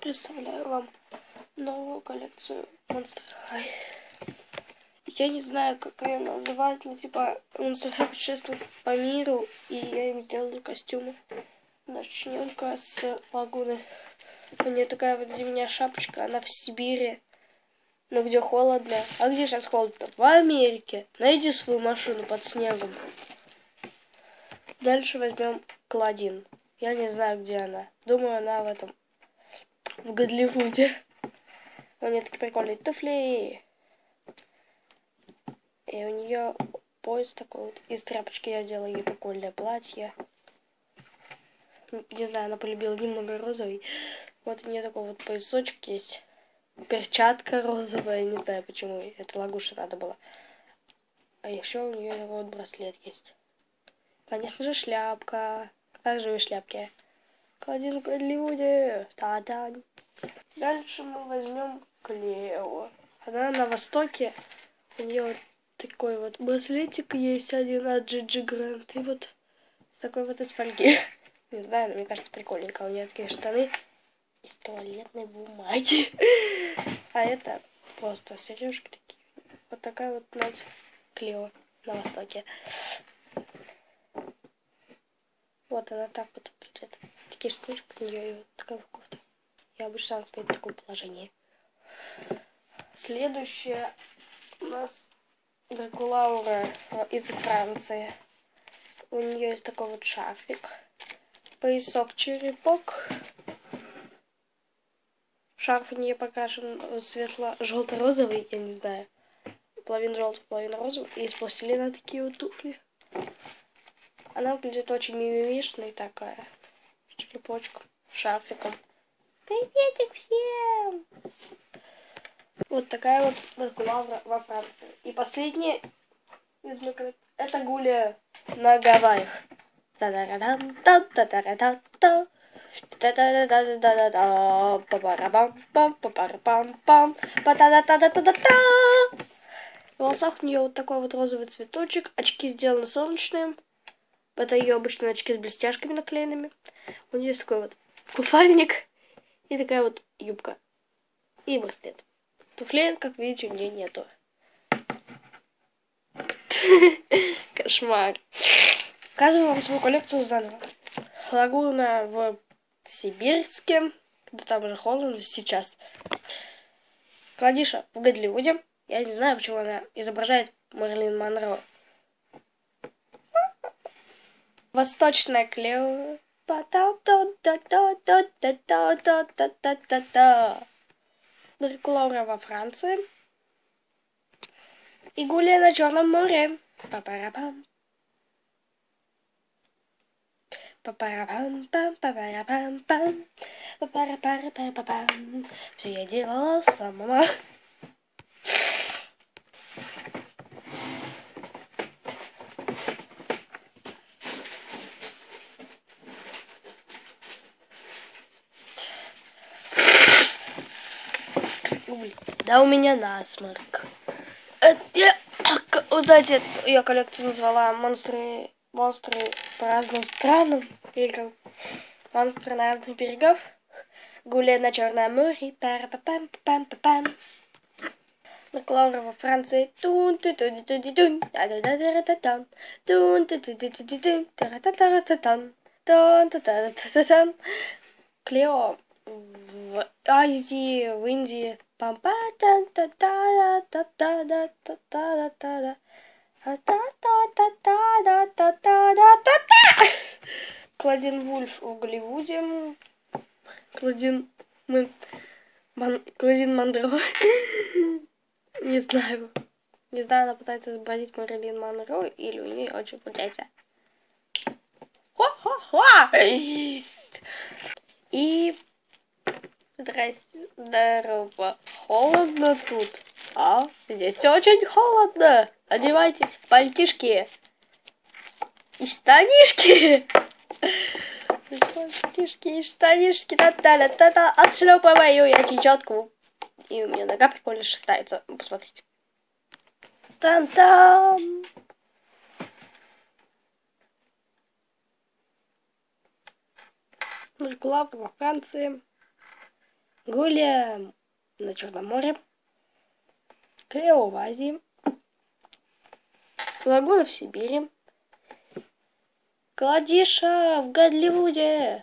Представляю вам новую коллекцию Monster High. Я не знаю, как ее называть, но типа Monster High путешествует по миру, и я им сделала костюмы. Начнем-ка с лагуны. У нее такая вот зимняя шапочка, она в Сибири, но где холодно. А где сейчас холодно? В Америке. Найди свою машину под снегом. Дальше возьмем Клодин. Я не знаю, где она. Думаю, она в Голливуде. У нее такие прикольные туфли. И у нее пояс такой вот. Из тряпочки я делала ей прикольное платье. Не знаю, она полюбила немного розовый. Вот у нее такой вот поясочек есть. Перчатка розовая, не знаю почему. Это Лагуше надо было. А еще у нее такой вот браслет есть. Конечно же, шляпка. Как же вы шляпки? Клодин в Голливуде. Та-да. Дальше мы возьмем Клео. Она на востоке. У нее вот такой вот браслетик есть один от Gigi Grant. И вот такой вот из фольги. Не знаю, но мне кажется прикольненько. У нее такие штаны из туалетной бумаги. А это просто сережки такие. Вот такая вот у нас Клео на востоке. Вот она так вот выглядит. Такие штучки у нее и вот такая вот кофта. И обычно она стоит в таком положении. Следующая у нас Дракулаура из Франции. У нее есть такой вот шарфик. Поясок-черепок. Шарф у нее покрашен светло-желто-розовый, я не знаю. Половина желтый, половина розовый. И из пластилина такие вот туфли. Она выглядит очень мимимишной такая. С черепочком, шарфиком. Приветик всем! Вот такая вот Дракулаура во Франции. И последняя из моей коллекции — это Гулия на Гавайях. В волосах у нее вот такой вот розовый цветочек. Очки сделаны солнечные. Это ее обычные очки с блестяшками наклеенными. У нее есть такой вот купальник. И такая вот юбка. И браслет. Туфлей, как видите, у нее нету. Кошмар. Показываю вам свою коллекцию заново. Лагуна в Сибирске. Да там уже холодно сейчас. Кладиша в Голливуде. Я не знаю, почему она изображает Мэрилин Монро. Восточная Клео. Дракулаура во Франции. И Гулия на Черном море. Па-парапам. Па-парапам-пам, па-парапам-пам. Па-пара-пара-пара-пам. Все я делала сама. Да, у меня насморк. Знаете, я коллекцию назвала монстры по разным странам. Или как монстры на разных берегах. Гуляя на Черном море. Пара-па-пам-пам-пам. Дракулаура во Франции. Тун-ту-ту-ту-ту-тун. Да-да-да-да-да-тан. Тун-ту-ту-ту-ту-тун. Та-ра-та-та-та-тан. Тун-та-та-та-та-тан. Клео в Азии, в Индии. Пам-па та та та та та та та та та та та. Клодин Вульф в Голливуде. Клодин Монро. Не знаю. Не знаю, она пытается изобразить Мэрилин Монро, или у нее очень получается. Хо-хо-хо! И... Здрасте. Здорово. Холодно тут. А? Здесь очень холодно. Одевайтесь в пальтишки. И штанишки. Пальтишки и штанишки. Та-та-та-та. Отшлепываю я чечетку. И у меня нога прикольно шатается. Посмотрите. Тан-тан. Дракулаура во Франции. Гуля на Черном море. Клео в Азии. Лагуна в Сибири. Кладиша в Голливуде.